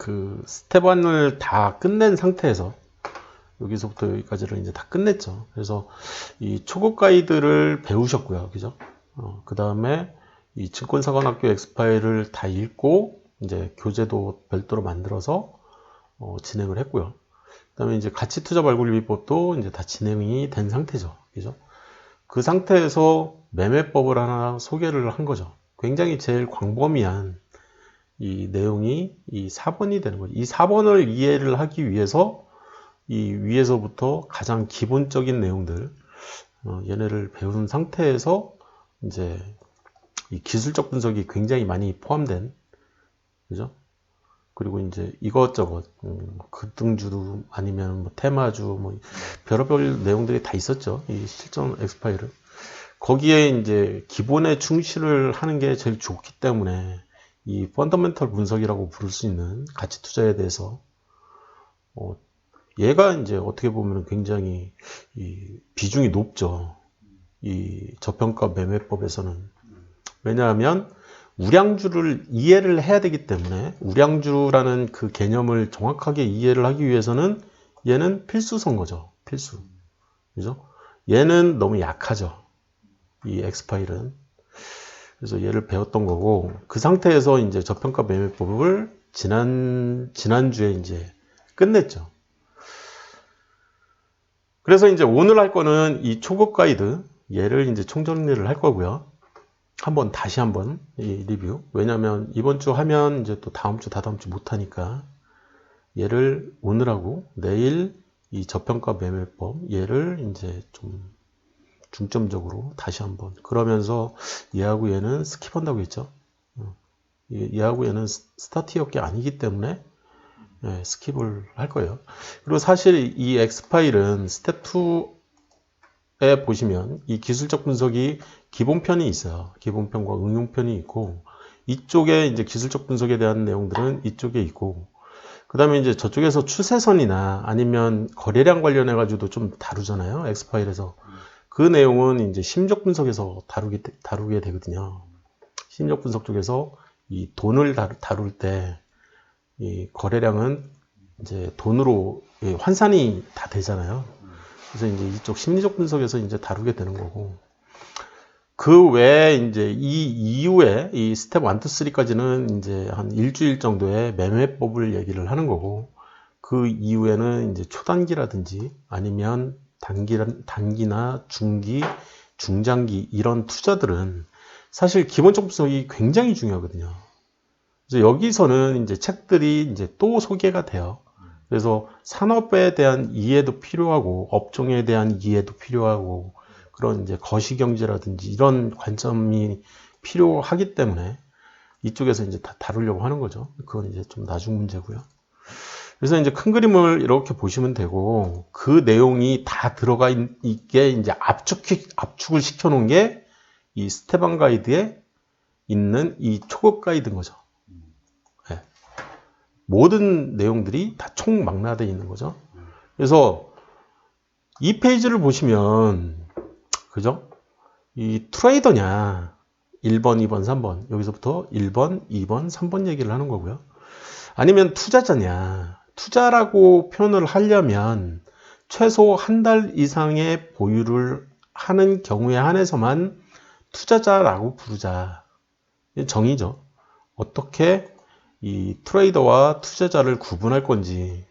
그 스텝 1을 다 끝낸 상태에서 여기서부터 여기까지를 이제 다 끝냈죠. 그래서 이 초급 가이드를 배우셨고요. 그죠? 그 다음에 이 증권사관학교 엑스파일을 다 읽고 이제 교재도 별도로 만들어서 진행을 했고요. 그 다음에 이제 가치투자 발굴비법도 이제 다 진행이 된 상태죠. 그죠? 그 상태에서 매매법을 하나 소개를 한 거죠. 굉장히 제일 광범위한 이 내용이 이 4번이 되는 거죠. 이 4번을 이해를 하기 위해서 이 위에서부터 가장 기본적인 내용들 얘네를 배운 상태에서 이제 이 기술적 분석이 굉장히 많이 포함된, 그죠? 그리고 이제 이것저것 급등주도 아니면 뭐 테마주 뭐 별의별 내용들이 다 있었죠. 이 실전 엑스파일을 거기에 이제 기본에 충실을 하는 게 제일 좋기 때문에 이 펀더멘털 분석이라고 부를 수 있는 가치 투자에 대해서 얘가 이제 어떻게 보면 굉장히 이 비중이 높죠. 이 저평가 매매법에서는. 왜냐하면 우량주를 이해를 해야 되기 때문에 우량주라는 그 개념을 정확하게 이해를 하기 위해서는 얘는 필수선 거죠. 필수. 그죠? 얘는 너무 약하죠. 이 엑스파일은. 그래서 얘를 배웠던 거고, 그 상태에서 이제 저평가 매매법을 지난주에 이제 끝냈죠. 그래서 이제 오늘 할 거는 이 초급 가이드, 얘를 이제 총정리를 할 거고요. 다시 한번 이 리뷰. 왜냐면 이번 주 하면 이제 또 다음 주, 다다음 주 못하니까 얘를 오늘 하고 내일 이 저평가 매매법, 얘를 이제 좀 중점적으로 다시 한번. 그러면서 얘하고 얘는 스킵한다고 했죠. 얘하고 얘는 스타트업계 아니기 때문에 스킵을 할 거예요. 그리고 사실 이 엑스파일은 스텝 2에 보시면 이 기술적 분석이 기본편이 있어요. 기본편과 응용편이 있고, 이쪽에 이제 기술적 분석에 대한 내용들은 이쪽에 있고, 그 다음에 이제 저쪽에서 추세선이나 아니면 거래량 관련해 가지고도 좀 다루잖아요. 엑스파일에서. 그 내용은 이제 심리적 분석에서 다루게 되거든요. 심리적 분석 쪽에서 이 돈을 다룰 때 이 거래량은 이제 돈으로 환산이 다 되잖아요. 그래서 이제 이쪽 심리적 분석에서 이제 다루게 되는 거고, 그 외에 이제 이 이후에 이 스텝 1, 2, 3까지는 이제 한 일주일 정도의 매매법을 얘기를 하는 거고, 그 이후에는 이제 초단기라든지 아니면 단기나 중기, 중장기 이런 투자들은 사실 기본적 분석이 굉장히 중요하거든요. 그래서 여기서는 이제 책들이 이제 또 소개가 돼요. 그래서 산업에 대한 이해도 필요하고 업종에 대한 이해도 필요하고 그런 이제 거시경제라든지 이런 관점이 필요하기 때문에 이쪽에서 이제 다 다루려고 하는 거죠. 그건 이제 좀 나중 문제고요. 그래서 이제 큰 그림을 이렇게 보시면 되고, 그 내용이 다 들어가 있게 이제 압축을 시켜 놓은 게 이 스텝 1 가이드에 있는 이 초급 가이드인 거죠. 네. 모든 내용들이 다 총망라되어 있는 거죠. 그래서 이 페이지를 보시면, 그죠? 이 트레이더냐, 1번, 2번, 3번, 여기서부터 1번, 2번, 3번 얘기를 하는 거고요. 아니면 투자자냐, 투자라고 표현을 하려면 최소 한 달 이상의 보유를 하는 경우에 한해서만 투자자라고 부르자. 정의죠. 어떻게 이 트레이더와 투자자를 구분할 건지.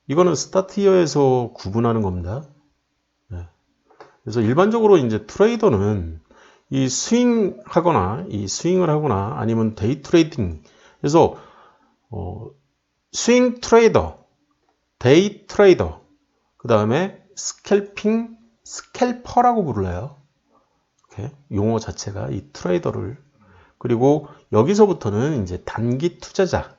이거는 스타트이어에서 구분하는 겁니다. 네. 그래서 일반적으로 이제 트레이더는 이 스윙을 하거나 아니면 데이 트레이딩. 그래서 스윙 트레이더, 데이 트레이더, 그 다음에 스캘퍼라고 불러요. 이렇게 용어 자체가 이 트레이더를. 그리고 여기서부터는 이제 단기 투자자.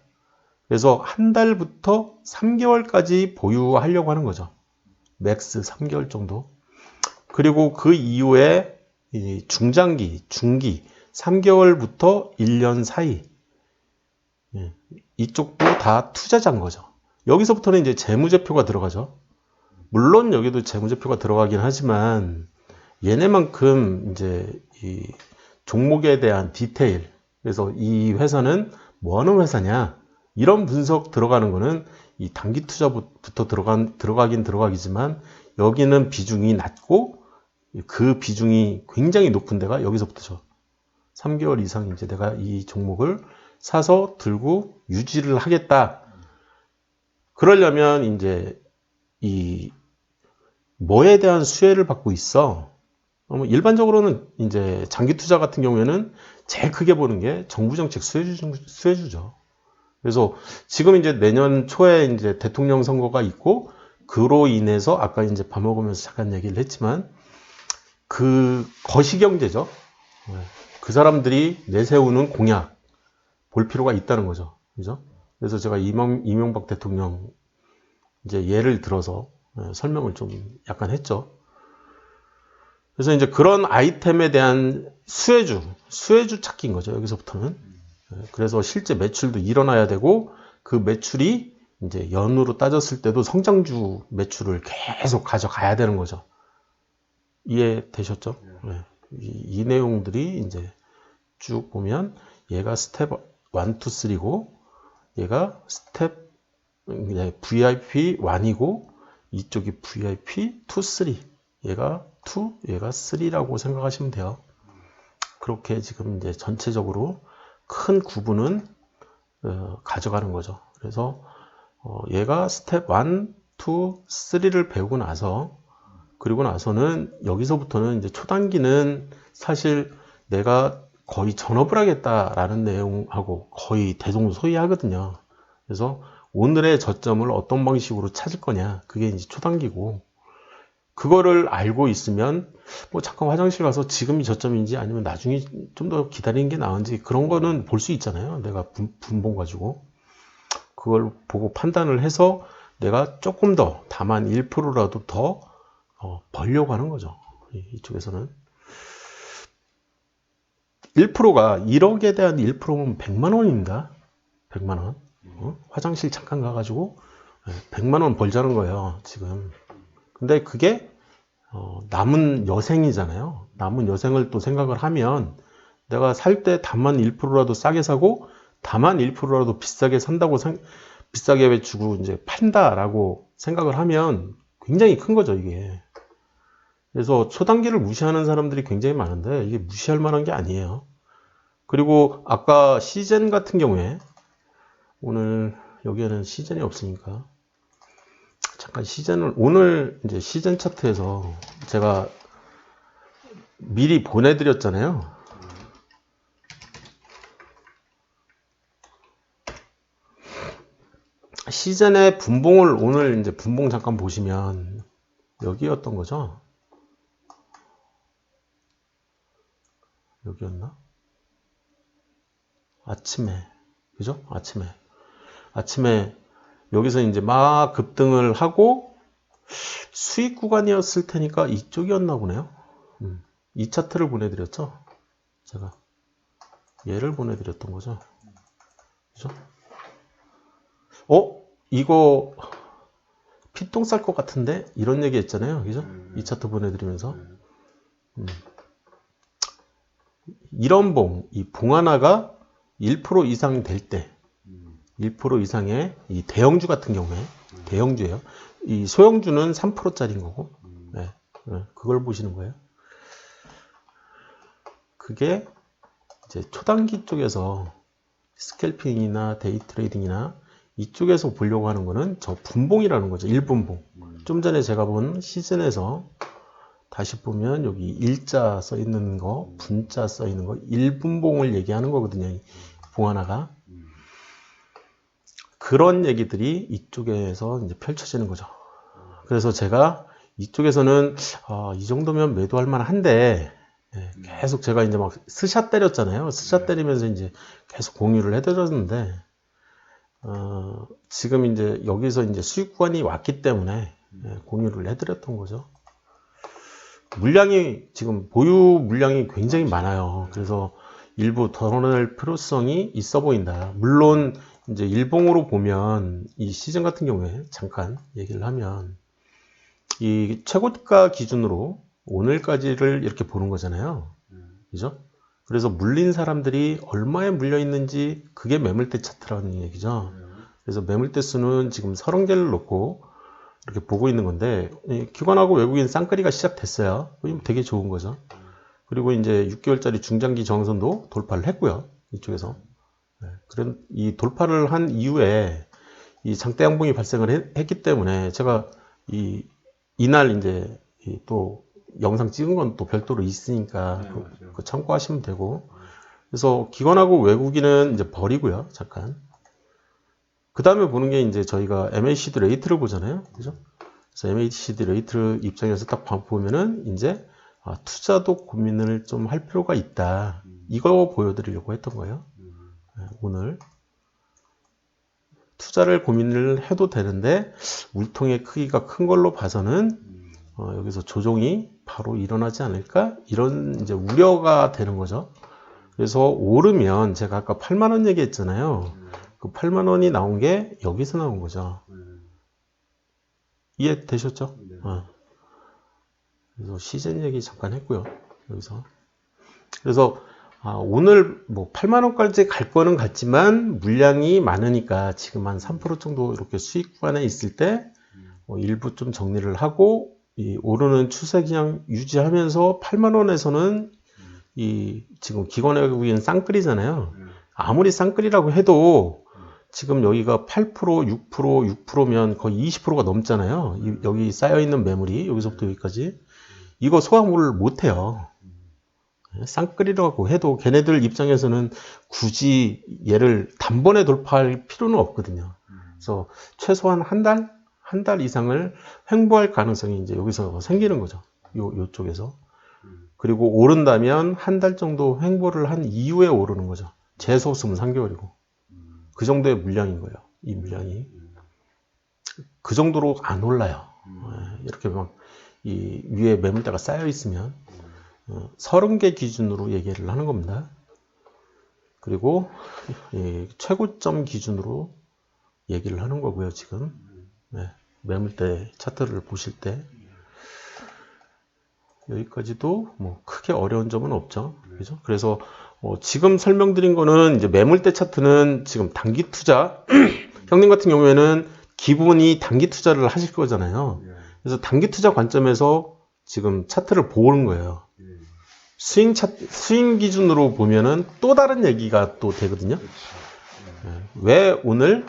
그래서 한 달부터 3개월까지 보유하려고 하는 거죠. 맥스 3개월 정도. 그리고 그 이후에 이 중장기, 중기 3개월부터 1년 사이. 이쪽도 다 투자자인 거죠. 여기서부터는 이제 재무제표가 들어가죠. 물론 여기도 재무제표가 들어가긴 하지만 얘네만큼 이제 이 종목에 대한 디테일. 그래서 이 회사는 뭐 하는 회사냐? 이런 분석 들어가는 거는 이 단기 투자부터 들어가긴 들어가기지만 여기는 비중이 낮고 그 비중이 굉장히 높은 데가 여기서부터죠. 3개월 이상 이제 내가 이 종목을 사서 들고 유지를 하겠다. 그러려면 이제 이 뭐에 대한 수혜를 받고 있어. 일반적으로는 이제 장기 투자 같은 경우에는 제일 크게 보는 게 정부 정책 수혜주죠. 그래서 지금 이제 내년 초에 이제 대통령 선거가 있고 그로 인해서 아까 이제 밥 먹으면서 잠깐 얘기를 했지만 그 거시경제죠. 그 사람들이 내세우는 공약 볼 필요가 있다는 거죠. 그죠? 그래서 제가 이명박 대통령 이제 예를 들어서 설명을 좀 약간 했죠. 그래서 이제 그런 아이템에 대한 수혜주 찾기인 거죠. 여기서부터는. 그래서 실제 매출도 일어나야 되고 그 매출이 이제 연으로 따졌을 때도 성장주 매출을 계속 가져가야 되는 거죠. 이해되셨죠? 네. 이 내용들이 이제 쭉 보면 얘가 스텝 1, 2, 3고 얘가 스텝 VIP 1이고 이쪽이 VIP 2, 3 얘가 2, 얘가 3라고 생각하시면 돼요. 그렇게 지금 이제 전체적으로 큰 구분은 가져가는 거죠. 그래서 얘가 스텝 1, 2, 3를 배우고 나서 그리고 나서는 여기서부터는 이제 초단기는 사실 내가 거의 전업을 하겠다라는 내용하고 거의 대동소이하거든요. 그래서 오늘의 저점을 어떤 방식으로 찾을 거냐 그게 이제 초단기고 그거를 알고 있으면 뭐 잠깐 화장실 가서 지금이 저점인지 아니면 나중에 좀 더 기다리는 게 나은지 그런 거는 볼 수 있잖아요. 내가 분봉 가지고 그걸 보고 판단을 해서 내가 조금 더 다만 1%라도 더 벌려고 하는 거죠. 이쪽에서는 1%가 1억에 대한 1%면 100만 원입니다. 100만 원. 화장실 잠깐 가가지고 100만 원 벌자는 거예요. 지금. 근데 그게 남은 여생이잖아요. 남은 여생을 또 생각을 하면 내가 살 때 다만 1%라도 싸게 사고 다만 1%라도 비싸게 산다고 비싸게 주고 이제 판다라고 생각을 하면 굉장히 큰 거죠, 이게. 그래서 초단기를 무시하는 사람들이 굉장히 많은데 이게 무시할 만한 게 아니에요. 그리고 아까 시젠 같은 경우에 오늘 여기에는 시젠이 없으니까 잠깐 시젠을 오늘 이제 시젠 차트에서 제가 미리 보내드렸잖아요. 시젠의 분봉을 오늘 이제 분봉 잠깐 보시면 여기였던 거죠. 여기였나? 아침에 그죠? 아침에 여기서 이제 막 급등을 하고 수익 구간이었을 테니까 이쪽이었나 보네요. 이 차트를 보내드렸죠. 제가 얘를 보내드렸던 거죠. 그죠? 이거 피똥 쌀 것 같은데 이런 얘기 했잖아요. 그죠? 이 차트 보내드리면서 이런 이 봉 하나가 1% 이상 될 때 1% 이상의 이 대형주 같은 경우에 대형주예요. 이 소형주는 3%짜리인 거고 그걸 보시는 거예요. 그게 이제 초단기 쪽에서 스캘핑이나 데이 트레이딩이나 이쪽에서 보려고 하는 거는 저 분봉이라는 거죠. 1분봉. 좀 전에 제가 본 시즌에서 다시 보면 여기 일자 써 있는 거, 분자 써 있는 거, 1분봉을 얘기하는 거거든요. 봉 하나가. 그런 얘기들이 이쪽에서 이제 펼쳐지는 거죠. 그래서 제가 이쪽에서는 이 정도면 매도할 만한데 계속 제가 이제 막 스샷 때렸잖아요. 스샷 때리면서 이제 계속 공유를 해드렸는데 지금 이제 여기서 이제 수익 구간이 왔기 때문에 공유를 해드렸던 거죠. 물량이 지금 보유 물량이 굉장히 많아요. 그래서 일부 덜어낼 필요성이 있어 보인다. 물론 이제 일봉으로 보면 이 시즌 같은 경우에 잠깐 얘기를 하면 이 최고가 기준으로 오늘까지를 이렇게 보는 거잖아요. 그죠? 그래서 물린 사람들이 얼마에 물려 있는지 그게 매물대 차트라는 얘기죠. 그래서 매물대 수는 지금 30개를 놓고 이렇게 보고 있는 건데 기관하고 외국인 쌍끌이가 시작됐어요. 되게 좋은 거죠. 그리고 이제 6개월짜리 중장기 저항선도 돌파를 했고요. 이쪽에서. 그런 이 돌파를 한 이후에 이 장대 양봉이 발생을 했기 때문에 제가 이날 이제 또 영상 찍은 건 또 별도로 있으니까 그거 참고하시면 되고. 그래서 기관하고 외국인은 이제 버리고요. 잠깐. 그 다음에 보는 게 이제 저희가 MACD 레이트를 보잖아요. 그죠? 그래서 MACD 레이트 입장에서 딱 보면은 이제 투자도 고민을 좀 할 필요가 있다. 이거 보여드리려고 했던 거예요. 오늘. 투자를 고민을 해도 되는데 물통의 크기가 큰 걸로 봐서는 여기서 조정이 바로 일어나지 않을까? 이런 이제 우려가 되는 거죠. 그래서 오르면 제가 아까 8만 원 얘기했잖아요. 그 8만 원이 나온 게 여기서 나온 거죠. 이해되셨죠? 그래서 시즌 얘기 잠깐 했고요. 여기서. 그래서 오늘 뭐 8만 원까지 갈 거는 같지만 물량이 많으니까 지금 한 3% 정도 이렇게 수익 구간에 있을 때 일부 좀 정리를 하고 이 오르는 추세 그냥 유지하면서 8만 원에서는 이 지금 기관 외국인 쌍끌이잖아요. 아무리 쌍끌이라고 해도 지금 여기가 8%, 6%, 6%면 거의 20%가 넘잖아요. 여기 쌓여있는 매물이 여기서부터 여기까지. 이거 소화물을 못해요. 쌍끌이라고 해도 걔네들 입장에서는 굳이 얘를 단번에 돌파할 필요는 없거든요. 그래서 최소한 한 달 이상을 횡보할 가능성이 이제 여기서 생기는 거죠. 요쪽에서. 그리고 오른다면 한 달 정도 횡보를 한 이후에 오르는 거죠. 재소수면 3개월이고. 그 정도의 물량인 거예요. 이 물량이. 그 정도로 안 올라요. 이렇게 막 이 위에 매물대가 쌓여 있으면 30개 기준으로 얘기를 하는 겁니다. 그리고 최고점 기준으로 얘기를 하는 거고요. 지금 매물대 차트를 보실 때 여기까지도 뭐 크게 어려운 점은 없죠. 그죠? 그래서 지금 설명드린 거는 이제 매물대 차트는 지금 단기 투자 형님 같은 경우에는 기본이 단기 투자를 하실 거잖아요. 그래서 단기 투자 관점에서 지금 차트를 보는 거예요. 스윙 기준으로 보면은 또 다른 얘기가 또 되거든요. 왜 오늘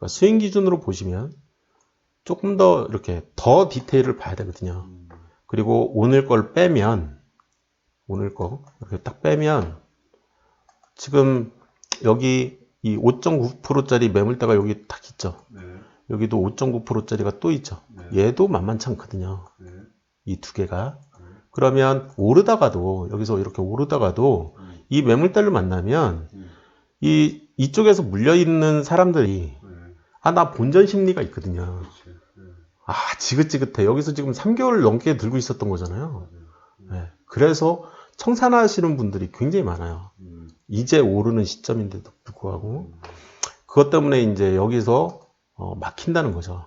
스윙 기준으로 보시면 조금 더 이렇게 더 디테일을 봐야 되거든요. 그리고 오늘 걸 빼면 오늘 거 이렇게 딱 빼면 지금 여기 이 5.9%짜리 매물대가 여기 딱 있죠. 여기도 5.9%짜리가 또 있죠. 얘도 만만치 않거든요. 이 두 개가. 그러면 오르다가도 여기서 이렇게 오르다가도 이 매물대를 만나면 이쪽에서 물려있는 사람들이 나 본전 심리가 있거든요. 지긋지긋해. 여기서 지금 3개월 넘게 들고 있었던 거잖아요. 그래서 청산하시는 분들이 굉장히 많아요. 이제 오르는 시점인데도 불구하고 그것 때문에 이제 여기서 막힌다는 거죠.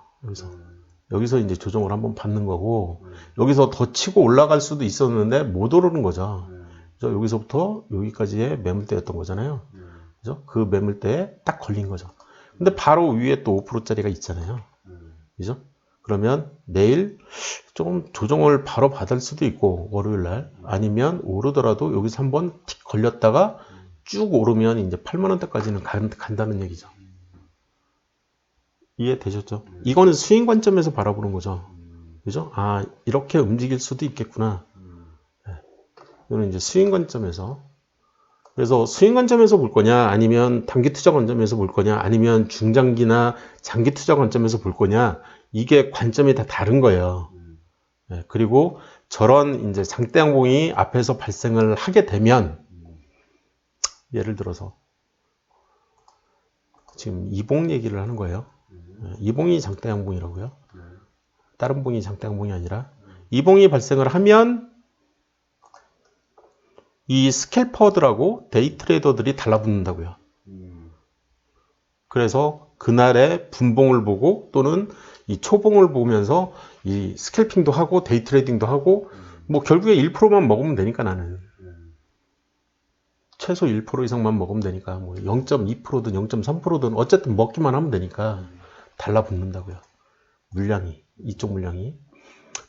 여기서 이제 조정을 한번 받는 거고 여기서 더 치고 올라갈 수도 있었는데 못 오르는 거죠. 그래서 여기서부터 여기까지의 매물대였던 거잖아요. 그죠? 그 매물대에 딱 걸린 거죠. 근데 바로 위에 또 5%짜리가 있잖아요. 그죠? 그러면 내일 좀 조정을 바로 받을 수도 있고 월요일 날 아니면 오르더라도 여기서 한번 틱 걸렸다가 쭉 오르면 이제 8만 원대까지는 간다는 얘기죠. 이해되셨죠? 이거는 스윙 관점에서 바라보는 거죠. 그죠? 이렇게 움직일 수도 있겠구나. 이거는 이제 스윙 관점에서. 그래서 스윙 관점에서 볼 거냐, 아니면 단기 투자 관점에서 볼 거냐, 아니면 중장기나 장기 투자 관점에서 볼 거냐, 이게 관점이 다 다른 거예요. 그리고 저런 이제 장대 양봉이 앞에서 발생을 하게 되면, 예를 들어서, 지금 이봉 얘기를 하는 거예요. 이봉이 장대 양봉이라고요. 다른 봉이 장대 양봉이 아니라, 이봉이 발생을 하면, 이 스캘퍼들하고 데이 트레이더들이 달라붙는다고요. 그래서 그날의 분봉을 보고 또는 이 초봉을 보면서 이 스캘핑도 하고 데이 트레이딩도 하고 뭐 결국에 1%만 먹으면 되니까 나는. 최소 1% 이상만 먹으면 되니까 뭐 0.2%든 0.3%든 어쨌든 먹기만 하면 되니까 달라붙는다고요. 물량이, 이쪽 물량이.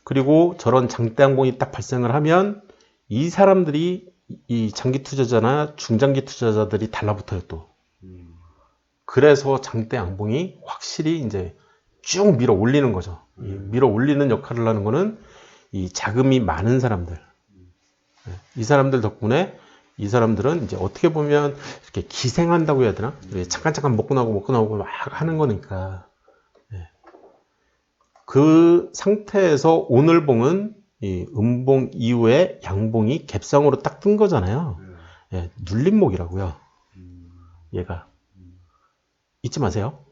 그리고 저런 장대 양봉이 딱 발생을 하면 이 사람들이 이 장기 투자자나 중장기 투자자들이 달라붙어요 또. 그래서 장대 양봉이 확실히 이제 쭉 밀어 올리는 거죠. 이 밀어 올리는 역할을 하는 거는 이 자금이 많은 사람들. 이 사람들 덕분에 이 사람들은 이제 어떻게 보면 이렇게 기생한다고 해야 되나? 잠깐 먹고 나오고 막 하는 거니까. 그 상태에서 오늘 봉은 이 음봉 이후에 양봉이 갭상으로 딱 뜬 거잖아요. 눌림목이라고요. 얘가. 잊지 마세요.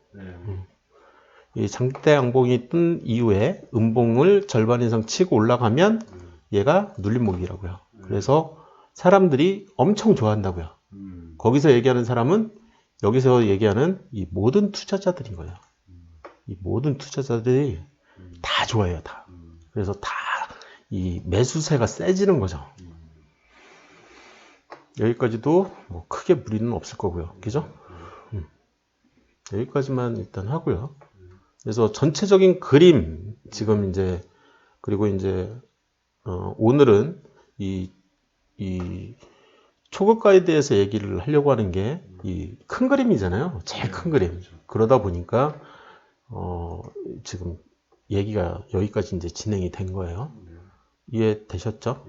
이 장대 양봉이 뜬 이후에 음봉을 절반 이상 치고 올라가면 얘가 눌림목이라고요. 그래서 사람들이 엄청 좋아한다고요. 거기서 얘기하는 사람은 여기서 얘기하는 이 모든 투자자들인 거예요. 이 모든 투자자들이 다 좋아해요, 다. 그래서 다 이 매수세가 세지는 거죠. 여기까지도 뭐 크게 무리는 없을 거고요. 그죠? 여기까지만 일단 하고요. 그래서 전체적인 그림, 지금 이제, 그리고 이제, 오늘은 이 초급가에 대해서 얘기를 하려고 하는 게 이 큰 그림이잖아요. 제일 큰 그림. 그러다 보니까, 지금 얘기가 여기까지 이제 진행이 된 거예요. 이해되셨죠?